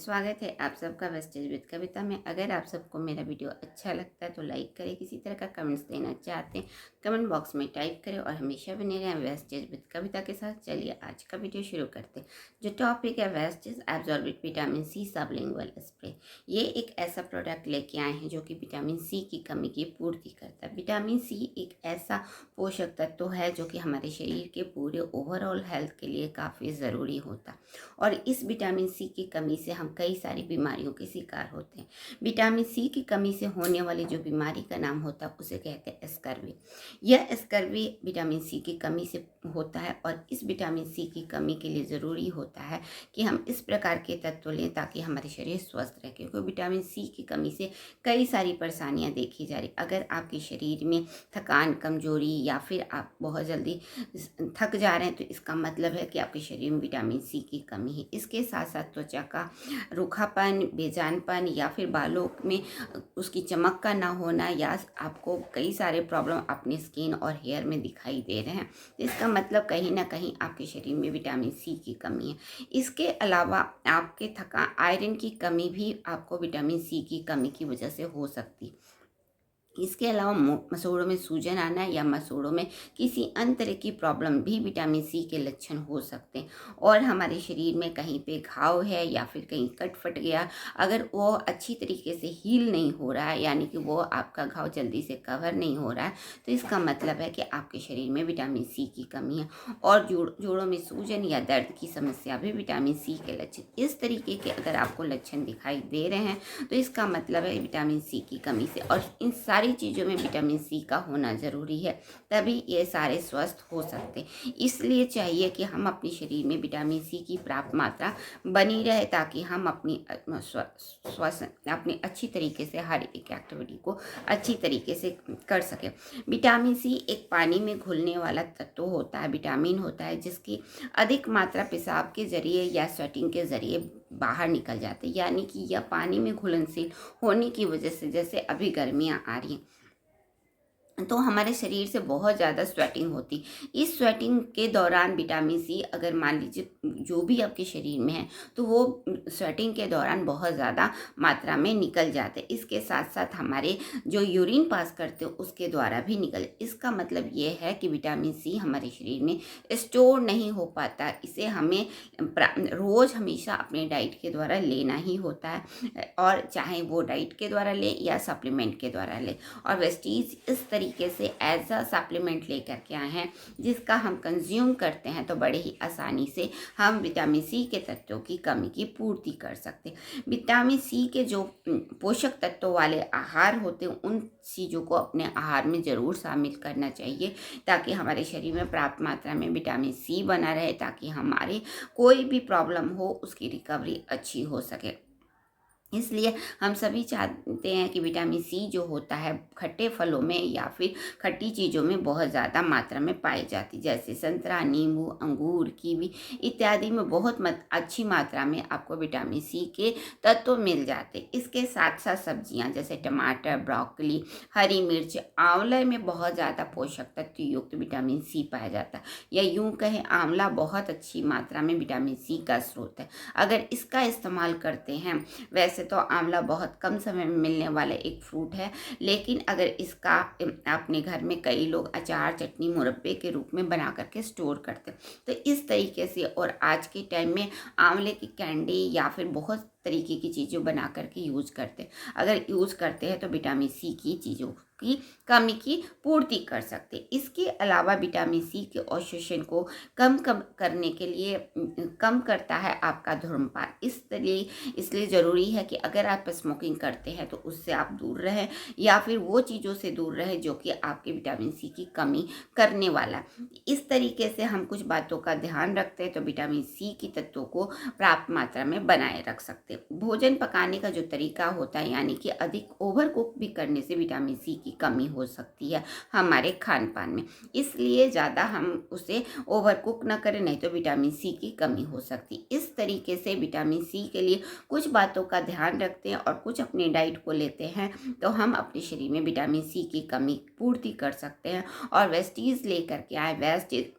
स्वागत है आप सबका वेस्टेज विद कविता में। अगर आप सबको मेरा वीडियो अच्छा लगता है तो लाइक करें। किसी तरह का कमेंट्स देना चाहते हैं कमेंट बॉक्स में टाइप करें और हमेशा बने रहें वेस्टेज विद कविता के साथ। चलिए आज का वीडियो शुरू करते हैं। जो टॉपिक है वेस्टेज एब्जॉर्बिक विटामिन सी सबलिंगुअल स्प्रे। ये एक ऐसा प्रोडक्ट लेके आए हैं जो कि विटामिन सी की कमी की पूर्ति करता है। विटामिन सी एक ऐसा पोषक तत्व है जो कि हमारे शरीर के पूरे ओवरऑल हेल्थ के लिए काफ़ी ज़रूरी होता है और इस विटामिन सी की कमी से हम कई सारी बीमारियों के शिकार होते हैं। विटामिन सी की कमी से होने वाली जो बीमारी का नाम होता है उसे कहते हैं स्कर्वी। यह स्कर्वी विटामिन सी की कमी से होता है और इस विटामिन सी की कमी के लिए ज़रूरी होता है कि हम इस प्रकार के तत्व लें ताकि हमारे शरीर स्वस्थ रहे, क्योंकि विटामिन सी की कमी से कई सारी परेशानियां देखी जा रही। अगर आपके शरीर में थकान, कमजोरी या फिर आप बहुत जल्दी थक जा रहे हैं तो इसका मतलब है कि आपके शरीर में विटामिन सी की कमी है। इसके साथ साथ त्वचा का रूखापन, बेजानपन या फिर बालों में उसकी चमक का ना होना या आपको कई सारे प्रॉब्लम अपनी स्किन और हेयर में दिखाई दे रहे हैं, तो इसका मतलब कहीं ना कहीं आपके शरीर में विटामिन सी की कमी है। इसके अलावा आपके आयरन की कमी भी आपको विटामिन सी की कमी की वजह से हो सकती है। इसके अलावा मसूड़ों में सूजन आना या मसूड़ों में किसी अन्य तरह की प्रॉब्लम भी विटामिन सी के लक्षण हो सकते हैं। और हमारे शरीर में कहीं पे घाव है या फिर कहीं कट फट गया, अगर वो अच्छी तरीके से हील नहीं हो रहा है, यानी कि वो आपका घाव जल्दी से कवर नहीं हो रहा है, तो इसका मतलब है कि आपके शरीर में विटामिन सी की कमी है। और जोड़ों में सूजन या दर्द की समस्या भी विटामिन सी के लक्षण। इस तरीके के अगर आपको लक्षण दिखाई दे रहे हैं तो इसका मतलब है विटामिन सी की कमी से। और इन सारी चीज़ों में विटामिन सी का होना ज़रूरी है, तभी ये सारे स्वस्थ हो सकते हैं। इसलिए चाहिए कि हम अपने शरीर में विटामिन सी की पर्याप्त मात्रा बनी रहे ताकि हम अपनी अच्छी तरीके से हर एक एक्टिविटी को अच्छी तरीके से कर सकें। विटामिन सी एक पानी में घुलने वाला तत्व होता है, विटामिन होता है जिसकी अधिक मात्रा पेशाब के जरिए या स्वेटिंग के जरिए बाहर निकल जाते हैं, यानी कि यह पानी में घुलनशील होने की वजह से, जैसे अभी गर्मियाँ आ रही हैं तो हमारे शरीर से बहुत ज़्यादा स्वेटिंग होती। इस स्वेटिंग के दौरान विटामिन सी, अगर मान लीजिए जो भी आपके शरीर में है, तो वो स्वेटिंग के दौरान बहुत ज़्यादा मात्रा में निकल जाते। इसके साथ साथ हमारे जो यूरिन पास करते हो उसके द्वारा भी निकल। इसका मतलब ये है कि विटामिन सी हमारे शरीर में स्टोर नहीं हो पाता। इसे हमें रोज़ हमेशा अपने डाइट के द्वारा लेना ही होता है, और चाहे वो डाइट के द्वारा ले या सप्लीमेंट के द्वारा ले। और वेस्टीज इस तरीके से एज अ सप्लीमेंट लेकर के आए हैं जिसका हम कंज्यूम करते हैं तो बड़े ही आसानी से हम विटामिन सी के तत्वों की कमी की पूर्ति कर सकते हैं। विटामिन सी के जो पोषक तत्वों वाले आहार होते हैं उन चीज़ों को अपने आहार में ज़रूर शामिल करना चाहिए ताकि हमारे शरीर में पर्याप्त मात्रा में विटामिन सी बना रहे, ताकि हमारे कोई भी प्रॉब्लम हो उसकी रिकवरी अच्छी हो सके। इसलिए हम सभी चाहते हैं कि विटामिन सी जो होता है खट्टे फलों में या फिर खट्टी चीज़ों में बहुत ज़्यादा मात्रा में पाई जाती, जैसे संतरा, नींबू, अंगूर, कीवी इत्यादि में बहुत अच्छी मात्रा में आपको विटामिन सी के तत्व मिल जाते। इसके साथ साथ सब्जियां जैसे टमाटर, ब्रोकली, हरी मिर्च, आंवले में बहुत ज़्यादा पोषक तत्व युक्त विटामिन सी पाया जाता है, या यूँ कहें आंवला बहुत अच्छी मात्रा में विटामिन सी का स्रोत है। अगर इसका इस्तेमाल करते हैं, वैसे तो आंवला बहुत कम समय में मिलने वाला एक फ्रूट है, लेकिन अगर इसका अपने घर में कई लोग अचार, चटनी, मुरब्बे के रूप में बना करके स्टोर करते हैं, तो इस तरीके से। और आज के टाइम में आंवले की कैंडी या फिर बहुत तरीके की चीज़ें बना करके यूज करते हैं। अगर यूज करते हैं तो विटामिन सी की चीज़ों की कमी की पूर्ति कर सकते। इसके अलावा विटामिन सी के अवशोषण को कम करने के लिए कम करता है आपका धूम्रपान। इसलिए ज़रूरी है कि अगर आप स्मोकिंग करते हैं तो उससे आप दूर रहें, या फिर वो चीज़ों से दूर रहें जो कि आपके विटामिन सी की कमी करने वाला। इस तरीके से हम कुछ बातों का ध्यान रखते हैं तो विटामिन सी की तत्वों को पर्याप्त मात्रा में बनाए रख सकते हैं। भोजन पकाने का जो तरीका होता है, यानी कि अधिक ओवर कुक भी करने से विटामिन सी की कमी हो सकती है हमारे खान पान में। इसलिए ज़्यादा हम उसे ओवर कुक ना करें, नहीं तो विटामिन सी की कमी हो सकती। इस तरीके से विटामिन सी के लिए कुछ बातों का ध्यान रखते हैं और कुछ अपने डाइट को लेते हैं तो हम अपने शरीर में विटामिन सी की कमी पूर्ति कर सकते हैं। और वेस्टीज लेकर के आए, वेस्टीज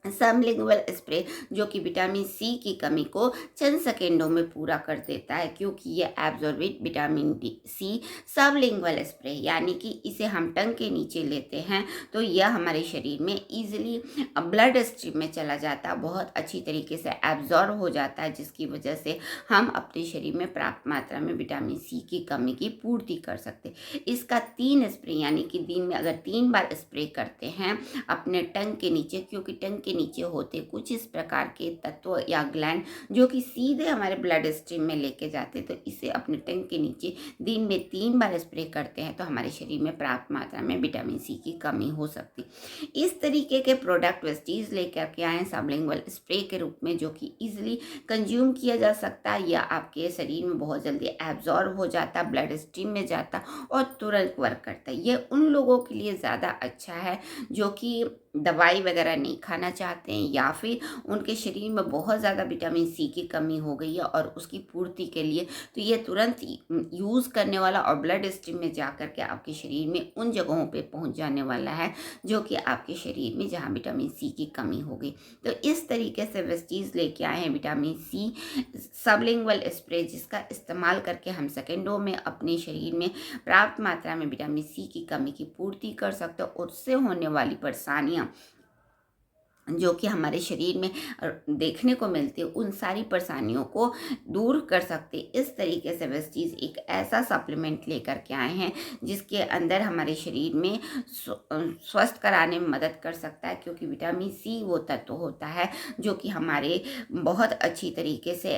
सबलिंगुअल स्प्रे जो कि विटामिन सी की कमी को चंद सेकेंडों में पूरा कर देता है, क्योंकि ये Absorbeat vitamin D C sublingual spray यानी कि इसे हम टंग के नीचे लेते हैं तो यह हमारे शरीर में ईजिली ब्लड स्ट्रीम में चला जाता है, बहुत अच्छी तरीके से एब्जॉर्ब हो जाता है, जिसकी वजह से हम अपने शरीर में पर्याप्त मात्रा में विटामिन सी की कमी की पूर्ति कर सकते। इसका 3 स्प्रे यानी कि दिन में अगर 3 बार स्प्रे करते हैं अपने टंग के नीचे, क्योंकि टंग के नीचे होते कुछ इस प्रकार के तत्व या ग्लैंड जो कि सीधे हमारे ब्लड स्ट्रीम में लेके जाते, तो इसे अपने टंग के नीचे दिन में 3 बार स्प्रे करते हैं तो हमारे शरीर में पर्याप्त मात्रा में विटामिन सी की कमी हो सकती। इस तरीके के प्रोडक्ट वेस्टीज लेकर के आए सबलिंगुअल स्प्रे के रूप में, जो कि इजिली कंज्यूम किया जा सकता है या आपके शरीर में बहुत जल्दी एब्जॉर्ब हो जाता, ब्लड स्ट्रीम में जाता और तुरंत वर्क करता है। ये उन लोगों के लिए ज़्यादा अच्छा है जो कि दवाई वगैरह नहीं खाना चाहते हैं या फिर उनके शरीर में बहुत ज़्यादा विटामिन सी की कमी हो गई है और उसकी पूर्ति के लिए तो ये तुरंत यूज़ करने वाला और ब्लड स्ट्रीम में जा कर के आपके शरीर में उन जगहों पे पहुंच जाने वाला है जो कि आपके शरीर में जहां विटामिन सी की कमी हो गई। तो इस तरीके से वेस्टीज लेके आए हैं विटामिन सी सबलिंगुअल स्प्रे, जिसका इस्तेमाल करके हम सेकेंडों में अपने शरीर में पर्याप्त मात्रा में विटामिन सी की कमी की पूर्ति कर सकते हैं और उससे होने वाली परेशानियां जो कि हमारे शरीर में देखने को मिलती है उन सारी परेशानियों को दूर कर सकते। इस तरीके से वेस्टीज एक ऐसा सप्लीमेंट लेकर के आए हैं जिसके अंदर हमारे शरीर में स्वस्थ कराने में मदद कर सकता है, क्योंकि विटामिन सी वो तत्व होता है जो कि हमारे बहुत अच्छी तरीके से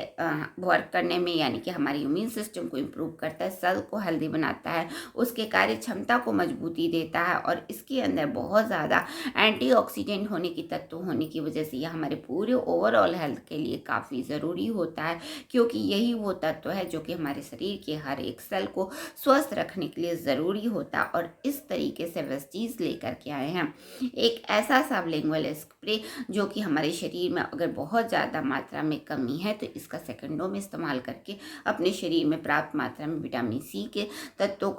वर्क करने में यानी कि हमारे इम्यून सिस्टम को इम्प्रूव करता है, सेल को हेल्दी बनाता है, उसके कार्य क्षमता को मजबूती देता है और इसके अंदर बहुत ज़्यादा एंटीऑक्सीडेंट होने की तत्व होने की वजह से यह हमारे पूरे ओवरऑल हेल्थ के लिए काफ़ी ज़रूरी होता है, क्योंकि यही वो तत्व है जो कि हमारे शरीर के हर एक सेल को स्वस्थ रखने के लिए ज़रूरी होता है। और इस तरीके से वेस्टीज लेकर के आए हैं एक ऐसा सबलिंगुअल स्प्रे जो कि हमारे शरीर में अगर बहुत ज़्यादा मात्रा में कमी है तो इसका सेकंडों में इस्तेमाल करके अपने शरीर में पर्याप्त मात्रा में विटामिन सी के तत्वों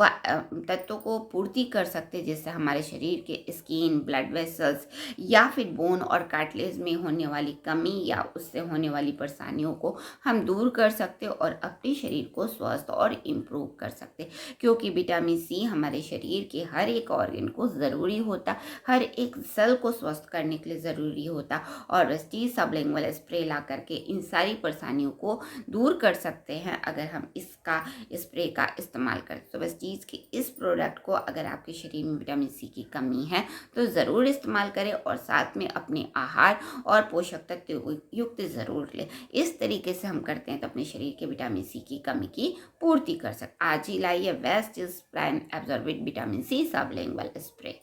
को पूर्ति कर सकते, जिससे हमारे शरीर के स्किन, ब्लड वेसल्स या फिर बोन और कार्टिलेज में होने वाली कमी या उससे होने वाली परेशानियों को हम दूर कर सकते और अपने शरीर को स्वस्थ और इम्प्रूव कर सकते, क्योंकि विटामिन सी हमारे शरीर के हर एक ऑर्गन को ज़रूरी होता, हर एक सेल को स्वस्थ करने के लिए ज़रूरी होता। और वेस्टीज सबलिंगुअल स्प्रे ला करके इन सारी परेशानियों को दूर कर सकते हैं अगर हम इसका स्प्रे का इस्तेमाल करें। तो वेस्टीज के इस प्रोडक्ट को अगर आपके शरीर में विटामिन सी की कमी है तो ज़रूर इस्तेमाल करें और साथ में अपने आहार और पोषक तत्व युक्त ज़रूर लें। इस तरीके से हम करते हैं तो अपने शरीर के विटामिन सी की कमी की पूर्ति कर सकते। आज ही लाइए Vestige plan Absorbeat vitamin C sublingual spray.